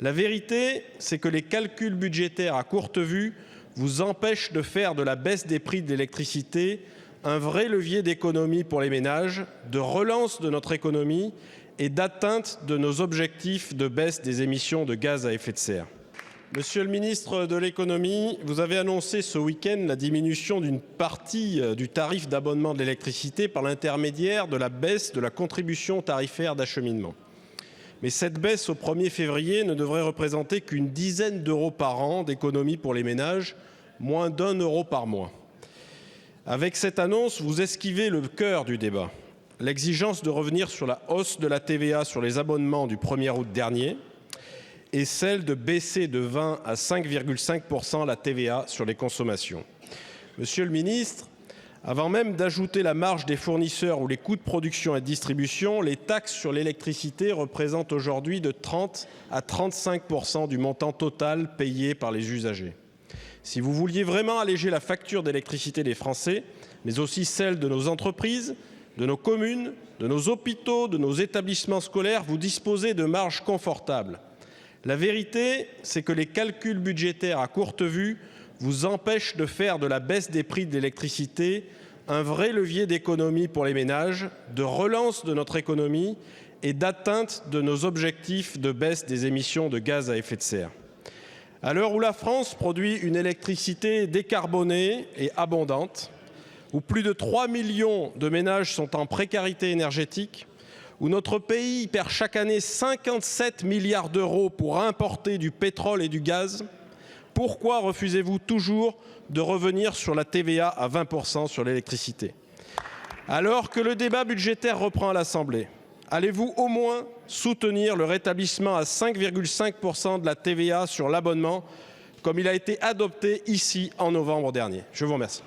La vérité, c'est que les calculs budgétaires à courte vue vous empêchent de faire de la baisse des prix de l'électricité un vrai levier d'économie pour les ménages, de relance de notre économie et d'atteinte de nos objectifs de baisse des émissions de gaz à effet de serre. Monsieur le ministre de l'économie, vous avez annoncé ce week-end la diminution d'une partie du tarif d'abonnement de l'électricité par l'intermédiaire de la baisse de la contribution tarifaire d'acheminement. Mais cette baisse au 1er février ne devrait représenter qu'une dizaine d'euros par an d'économie pour les ménages, moins d'1 euro par mois. Avec cette annonce, vous esquivez le cœur du débat, l'exigence de revenir sur la hausse de la TVA sur les abonnements du 1er août dernier et celle de baisser de 20 à 5,5% la TVA sur les consommations. Monsieur le ministre, avant même d'ajouter la marge des fournisseurs ou les coûts de production et de distribution, les taxes sur l'électricité représentent aujourd'hui de 30 à 35% du montant total payé par les usagers. Si vous vouliez vraiment alléger la facture d'électricité des Français, mais aussi celle de nos entreprises, de nos communes, de nos hôpitaux, de nos établissements scolaires, vous disposez de marges confortables. La vérité, c'est que les calculs budgétaires à courte vue vous empêchent de faire de la baisse des prix de l'électricité un vrai levier d'économie pour les ménages, de relance de notre économie et d'atteinte de nos objectifs de baisse des émissions de gaz à effet de serre. À l'heure où la France produit une électricité décarbonée et abondante, où plus de 3 millions de ménages sont en précarité énergétique, où notre pays perd chaque année 57 milliards d'euros pour importer du pétrole et du gaz, pourquoi refusez-vous toujours de revenir sur la TVA à 20% sur l'électricité? Alors que le débat budgétaire reprend à l'Assemblée, allez-vous au moins soutenir le rétablissement à 5,5% de la TVA sur l'abonnement, comme il a été adopté ici en novembre dernier? Je vous remercie.